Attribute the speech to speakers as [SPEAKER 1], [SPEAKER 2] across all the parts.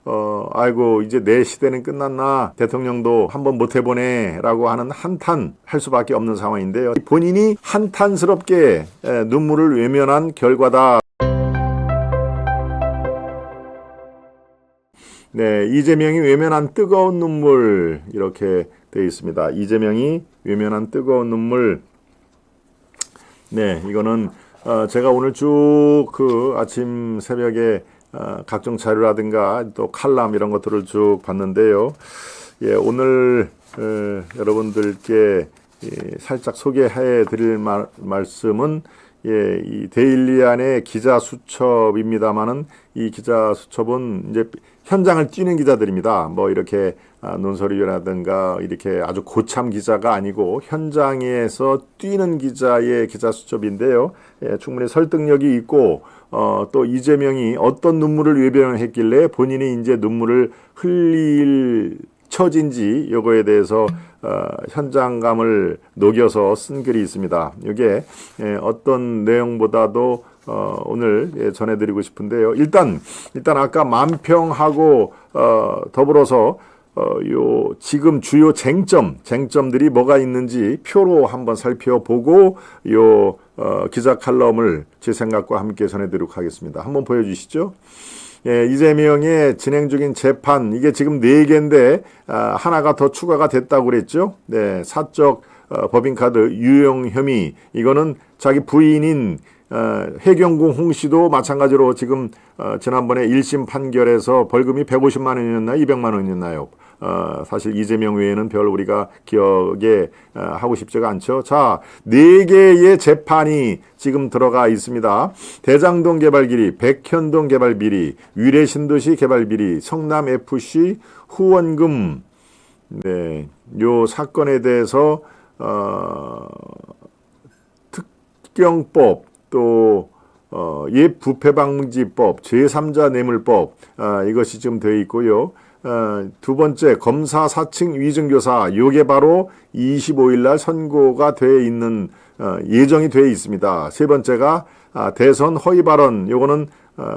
[SPEAKER 1] 아이고 이제 내 시대는 끝났나, 대통령도 한번 못 해보네 라고 하는 한탄 할 수밖에 없는 상황인데요. 본인이 한탄스럽게 눈물을 외면한 결과다. 네, 이재명이 외면한 뜨거운 눈물, 이렇게 되어 있습니다. 이재명이 외면한 뜨거운 눈물. 네, 이거는 제가 오늘 쭉 그 아침 새벽에 각종 자료라든가 또 칼럼 이런 것들을 쭉 봤는데요. 예, 오늘 여러분들께 살짝 소개해 드릴 말씀은 이 데일리 안의 기자 수첩입니다만은, 이 기자 수첩은 이제 현장을 뛰는 기자들입니다. 뭐 이렇게 논설위라든가 이렇게 아주 고참 기자가 아니고 현장에서 뛰는 기자의 기자 수첩인데요. 예, 충분히 설득력이 있고 또 이재명이 어떤 눈물을 외면했길래 본인이 이제 눈물을 흘릴 처진지 요거에 대해서 현장감을 녹여서 쓴 글이 있습니다. 이게 어떤 내용보다도 오늘 전해드리고 싶은데요. 일단 아까 만평하고 더불어서 요 지금 주요 쟁점들이 뭐가 있는지 표로 한번 살펴보고 요 기자 칼럼을 제 생각과 함께 전해드리도록 하겠습니다. 한번 보여주시죠. 예, 이재명의 진행 중인 재판, 이게 지금 4개인데 하나가 더 추가가 됐다고 그랬죠. 네, 사적 법인카드 유용 혐의, 이거는 자기 부인인 해경궁 홍 씨도 마찬가지로 지금 지난번에 1심 판결에서 벌금이 150만 원이었나요? 200만 원이었나요? 사실 이재명 외에는 별 우리가 기억에 하고 싶지가 않죠. 자, 4개의 재판이 지금 들어가 있습니다. 대장동 개발 비리, 백현동 개발 비리, 위례신도시 개발 비리, 성남FC 후원금, 네, 요 사건에 대해서 특경법, 또 옛부패방지법, 제3자 뇌물법, 이것이 지금 되어 있고요. 두 번째, 검사 사칭 위증교사, 요게 바로 25일 날 선고가 되어 있는, 예정이 되어 있습니다. 세 번째가 대선 허위 발언, 요거는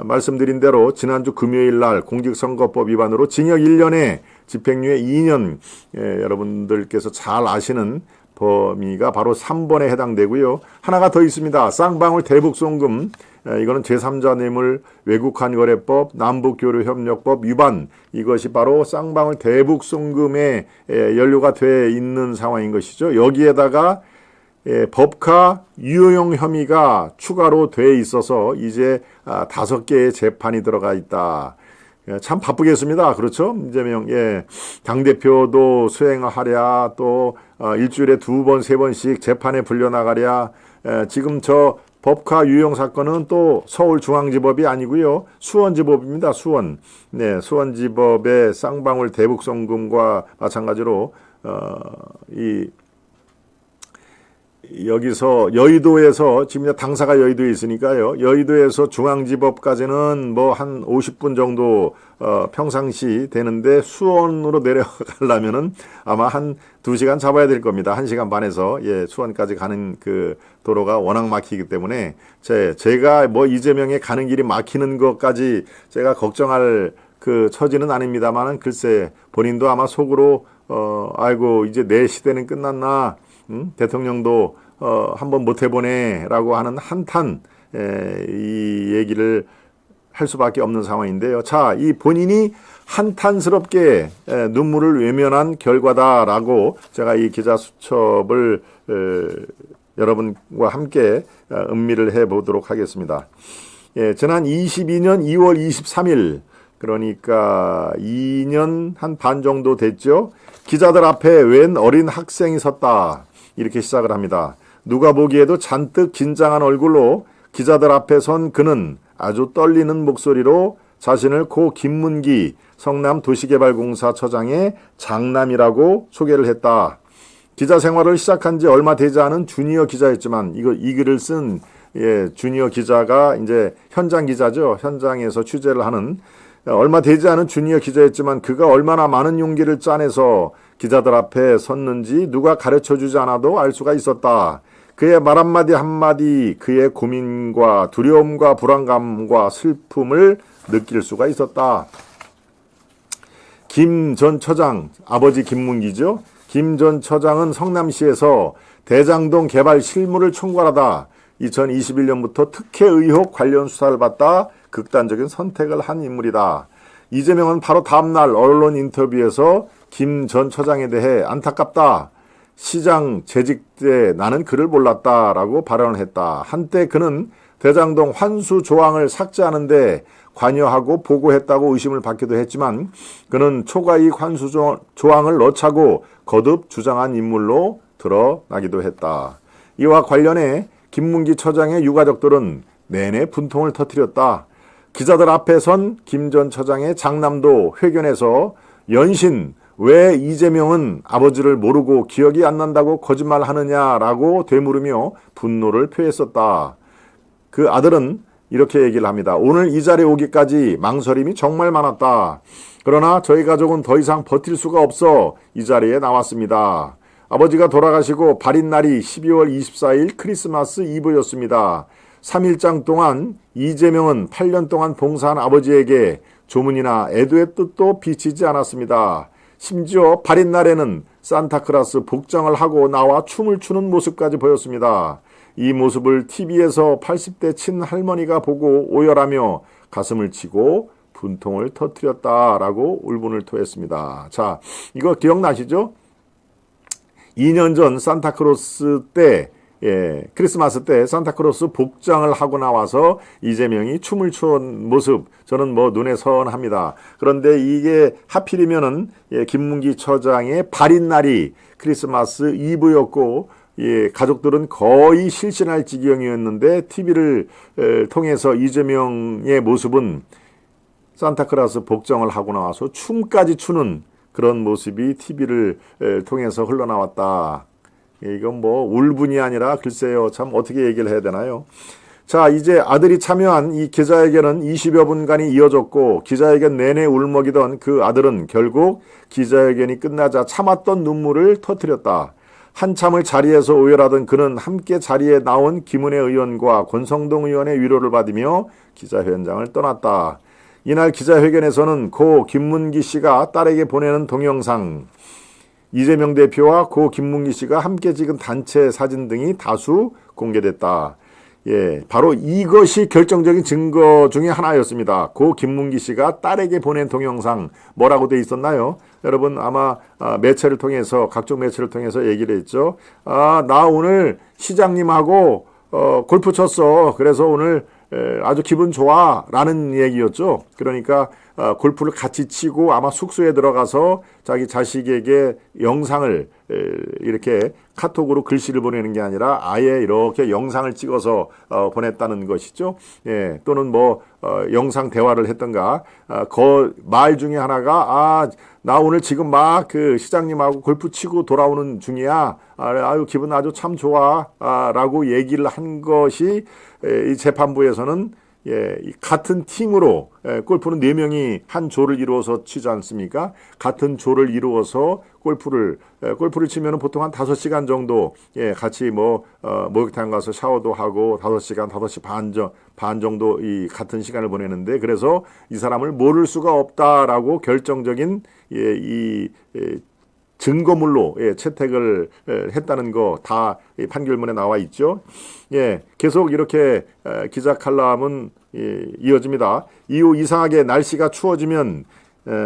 [SPEAKER 1] 말씀드린 대로 지난주 금요일 날 공직선거법 위반으로 징역 1년에 집행유예 2년, 여러분들께서 잘 아시는 범위가 바로 3번에 해당되고요. 하나가 더 있습니다. 쌍방울 대북송금, 이거는 제3자 뇌물 외국환 거래법, 남북교류협력법 위반, 이것이 바로 쌍방울 대북송금에 연루가 돼 있는 상황인 것이죠. 여기에다가 법카 유용 혐의가 추가로 돼 있어서 이제 5개의 재판이 들어가 있다. 참 바쁘겠습니다. 그렇죠? 이재명, 당대표도 수행하랴, 또 일주일에 2번, 3번씩 재판에 불려나가랴. 지금 저 법카 유용 사건은 또 서울중앙지법이 아니고요. 수원지법입니다. 수원. 네, 수원지법의 쌍방울 대북송금과 마찬가지로 여기서 여의도에서 지금 당사가 여의도에 있으니까요. 여의도에서 중앙지법까지는 뭐 한 50분 정도 평상시 되는데 수원으로 내려가려면은 아마 한 2시간 잡아야 될 겁니다. 1시간 반에서 수원까지 가는 그 도로가 워낙 막히기 때문에 제가 뭐 이재명의 가는 길이 막히는 것까지 제가 걱정할 그 처지는 아닙니다만은, 글쎄 본인도 아마 속으로 아이고 이제 내 시대는 끝났나, 대통령도 한번 못 해보네 라고 하는 한탄, 이 얘기를 할 수밖에 없는 상황인데요. 자, 이 본인이 한탄스럽게 눈물을 외면한 결과다라고 제가 이 기자 수첩을 여러분과 함께 음미를 해보도록 하겠습니다. 지난 22년 2월 23일, 그러니까 2년 한 반 정도 됐죠. 기자들 앞에 웬 어린 학생이 섰다, 이렇게 시작을 합니다. 누가 보기에도 잔뜩 긴장한 얼굴로 기자들 앞에 선 그는 아주 떨리는 목소리로 자신을 고 김문기 성남도시개발공사 처장의 장남이라고 소개를 했다. 기자 생활을 시작한 지 얼마 되지 않은 주니어 기자였지만, 이 글을 쓴 주니어 기자가 이제 현장 기자죠. 현장에서 취재를 하는 얼마 되지 않은 주니어 기자였지만 그가 얼마나 많은 용기를 짜내서 기자들 앞에 섰는지 누가 가르쳐주지 않아도 알 수가 있었다. 그의 말 한마디 한마디 그의 고민과 두려움과 불안감과 슬픔을 느낄 수가 있었다. 김 전 처장, 아버지 김문기죠. 김 전 처장은 성남시에서 대장동 개발 실무를 총괄하다 2021년부터 특혜 의혹 관련 수사를 받다 극단적인 선택을 한 인물이다. 이재명은 바로 다음날 언론 인터뷰에서 김 전 처장에 대해 안타깝다. 시장 재직 때 나는 그를 몰랐다라고 발언을 했다. 한때 그는 대장동 환수 조항을 삭제하는데 관여하고 보고했다고 의심을 받기도 했지만 그는 초과이익 환수 조항을 넣자고 거듭 주장한 인물로 드러나기도 했다. 이와 관련해 김문기 처장의 유가족들은 내내 분통을 터뜨렸다. 기자들 앞에 선 김 전 처장의 장남도 회견에서 연신 왜 이재명은 아버지를 모르고 기억이 안 난다고 거짓말하느냐라고 되물으며 분노를 표했었다. 그 아들은 이렇게 얘기를 합니다. 오늘 이 자리에 오기까지 망설임이 정말 많았다. 그러나 저희 가족은 더 이상 버틸 수가 없어 이 자리에 나왔습니다. 아버지가 돌아가시고 발인 날이 12월 24일 크리스마스 이브였습니다. 3일장 동안 이재명은 8년 동안 봉사한 아버지에게 조문이나 애도의 뜻도 비치지 않았습니다. 심지어 발인 날에는 산타클로스 복장을 하고 나와 춤을 추는 모습까지 보였습니다. 이 모습을 TV에서 80대 친할머니가 보고 오열하며 가슴을 치고 분통을 터뜨렸다라고 울분을 토했습니다. 자, 이거 기억나시죠? 2년 전 산타클로스 때 크리스마스 때 산타클로스 복장을 하고 나와서 이재명이 춤을 추는 모습 저는 뭐 눈에 선합니다. 그런데 이게 하필이면은 김문기 처장의 발인 날이 크리스마스 이브였고 가족들은 거의 실신할 지경이었는데 TV를 통해서 이재명의 모습은 산타클로스 복장을 하고 나와서 춤까지 추는 그런 모습이 TV를 통해서 흘러나왔다. 이건 뭐 울분이 아니라 글쎄요 참 어떻게 얘기를 해야 되나요? 자, 이제 아들이 참여한 이 기자회견은 20여 분간이 이어졌고 기자회견 내내 울먹이던 그 아들은 결국 기자회견이 끝나자 참았던 눈물을 터뜨렸다. 한참을 자리에서 오열하던 그는 함께 자리에 나온 김은혜 의원과 권성동 의원의 위로를 받으며 기자회견장을 떠났다. 이날 기자회견에서는 고 김문기 씨가 딸에게 보내는 동영상, 이재명 대표와 고 김문기 씨가 함께 찍은 단체 사진 등이 다수 공개됐다. 바로 이것이 결정적인 증거 중에 하나였습니다. 고 김문기 씨가 딸에게 보낸 동영상 뭐라고 돼 있었나요? 여러분 아마 매체를 통해서 각종 매체를 통해서 얘기를 했죠. 나 오늘 시장님하고 골프 쳤어. 그래서 오늘 아주 기분 좋아 라는 얘기였죠. 그러니까 골프를 같이 치고 아마 숙소에 들어가서 자기 자식에게 영상을 이렇게 카톡으로 글씨를 보내는 게 아니라 아예 이렇게 영상을 찍어서 보냈다는 것이죠. 또는 뭐 영상 대화를 했던가. 그 말 중에 하나가 나 오늘 지금 막 그 시장님하고 골프 치고 돌아오는 중이야. 아유 기분 아주 참 좋아. 라고 얘기를 한 것이 이 재판부에서는 같은 팀으로 골프는 4명이 한 조를 이루어서 치지 않습니까? 같은 조를 이루어서 골프를 치면은 보통 한 5시간 정도 같이 목욕탕 가서 샤워도 하고 5시간, 5시 반 정도 이 같은 시간을 보내는데 그래서 이 사람을 모를 수가 없다라고 결정적인 증거물로 채택을 했다는 거 다 판결문에 나와 있죠. 계속 이렇게 기자 칼럼은 이어집니다. 이후 이상하게 날씨가 추워지면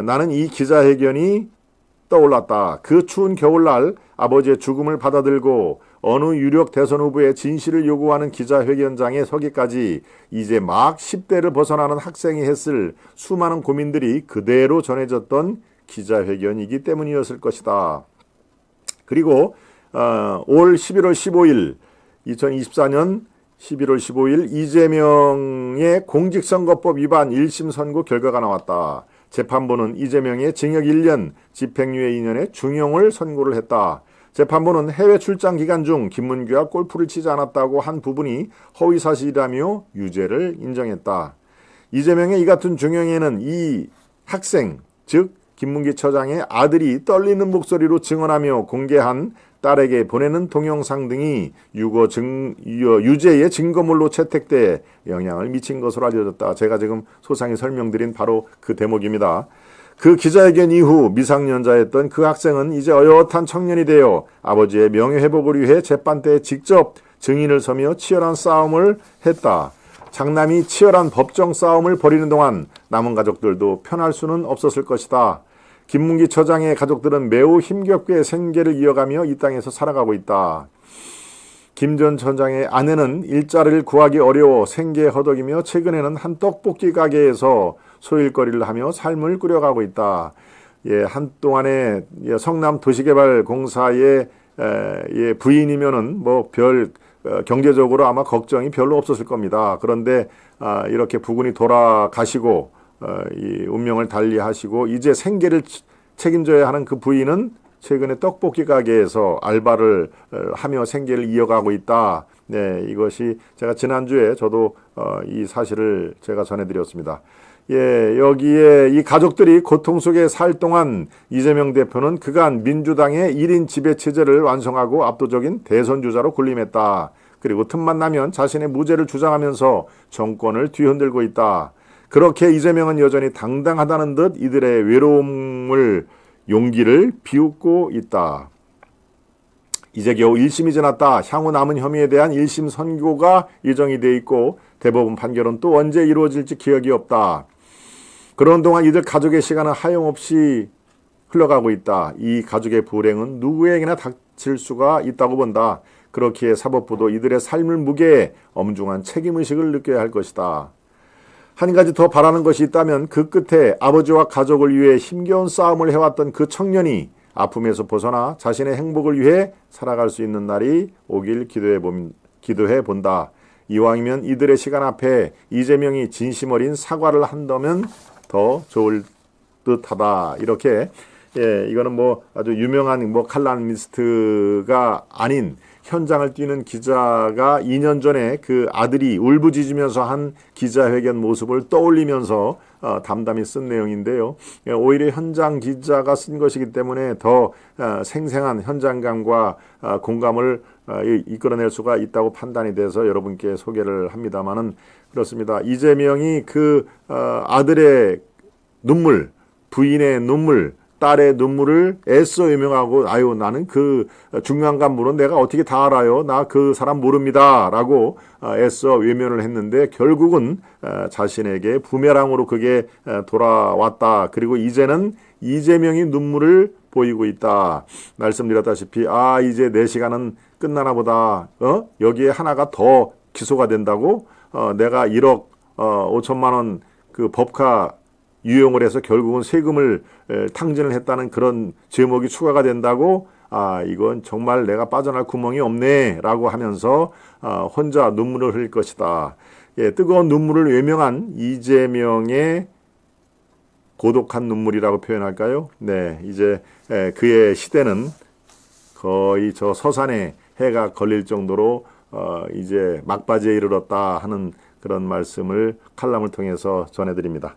[SPEAKER 1] 나는 이 기자회견이 떠올랐다. 그 추운 겨울날 아버지의 죽음을 받아들고 어느 유력 대선 후보의 진실을 요구하는 기자회견장에 서기까지 이제 막 10대를 벗어나는 학생이 했을 수많은 고민들이 그대로 전해졌던 기자회견이기 때문이었을 것이다. 그리고 올 11월 15일 2024년 11월 15일 이재명의 공직선거법 위반 1심 선고 결과가 나왔다. 재판부는 이재명의 징역 1년, 집행유예 2년의 중형을 선고를 했다. 재판부는 해외 출장 기간 중 김문기와 골프를 치지 않았다고 한 부분이 허위사실이라며 유죄를 인정했다. 이재명의 이 같은 중형에는 이 학생, 즉 김문기 처장의 아들이 떨리는 목소리로 증언하며 공개한 딸에게 보내는 동영상 등이 유죄의 증거물로 채택돼 영향을 미친 것으로 알려졌다. 제가 지금 소상히 설명드린 바로 그 대목입니다. 그 기자회견 이후 미성년자였던 그 학생은 이제 어엿한 청년이 되어 아버지의 명예회복을 위해 재판대에 직접 증인을 서며 치열한 싸움을 했다. 장남이 치열한 법정 싸움을 벌이는 동안 남은 가족들도 편할 수는 없었을 것이다. 김문기 처장의 가족들은 매우 힘겹게 생계를 이어가며 이 땅에서 살아가고 있다. 김 전 처장의 아내는 일자리를 구하기 어려워 생계에 허덕이며 최근에는 한 떡볶이 가게에서 소일거리를 하며 삶을 꾸려가고 있다. 한동안에 성남 도시개발공사의 부인이면은 뭐 별 경제적으로 아마 걱정이 별로 없었을 겁니다. 그런데 이렇게 부군이 돌아가시고 이 운명을 달리하시고 이제 생계를 책임져야 하는 그 부인은 최근에 떡볶이 가게에서 알바를 하며 생계를 이어가고 있다. 네, 이것이 제가 지난주에 저도 이 사실을 제가 전해드렸습니다. 여기에 이 가족들이 고통 속에 살 동안 이재명 대표는 그간 민주당의 1인 지배 체제를 완성하고 압도적인 대선 주자로 군림했다. 그리고 틈만 나면 자신의 무죄를 주장하면서 정권을 뒤흔들고 있다. 그렇게 이재명은 여전히 당당하다는 듯 이들의 외로움을 용기를 비웃고 있다. 이제 겨우 1심이 지났다. 향후 남은 혐의에 대한 1심 선고가 예정이 돼 있고 대법원 판결은 또 언제 이루어질지 기억이 없다. 그런 동안 이들 가족의 시간은 하염없이 흘러가고 있다. 이 가족의 불행은 누구에게나 닥칠 수가 있다고 본다. 그렇기에 사법부도 이들의 삶을 무게에 엄중한 책임의식을 느껴야 할 것이다. 한 가지 더 바라는 것이 있다면 그 끝에 아버지와 가족을 위해 힘겨운 싸움을 해왔던 그 청년이 아픔에서 벗어나 자신의 행복을 위해 살아갈 수 있는 날이 오길 기도해 본다. 이왕이면 이들의 시간 앞에 이재명이 진심 어린 사과를 한다면 더 좋을 듯하다. 이렇게 이거는 뭐 아주 유명한 뭐 칼럼니스트가 아닌 현장을 뛰는 기자가 2년 전에 그 아들이 울부짖으면서 한 기자회견 모습을 떠올리면서 담담히 쓴 내용인데요. 오히려 현장 기자가 쓴 것이기 때문에 더 생생한 현장감과 공감을 이끌어낼 수가 있다고 판단이 돼서 여러분께 소개를 합니다마는 그렇습니다. 이재명이 그 아들의 눈물, 부인의 눈물, 딸의 눈물을 애써 외면하고 아유 나는 그 중요한 간부는 내가 어떻게 다 알아요. 나 그 사람 모릅니다. 라고 애써 외면을 했는데 결국은 자신에게 부메랑으로 그게 돌아왔다. 그리고 이제는 이재명이 눈물을 보이고 있다. 말씀드렸다시피 이제 내 시간은 끝나나 보다. 여기에 하나가 더 기소가 된다고 내가 1억 5천만 원 그 법카 유용을 해서 결국은 세금을 탕진을 했다는 그런 제목이 추가가 된다고 이건 정말 내가 빠져날 구멍이 없네 라고 하면서 혼자 눈물을 흘릴 것이다. 뜨거운 눈물을 외면한 이재명의 고독한 눈물이라고 표현할까요? 네, 이제 그의 시대는 거의 저 서산에 해가 걸릴 정도로 이제 막바지에 이르렀다 하는 그런 말씀을 칼럼을 통해서 전해드립니다.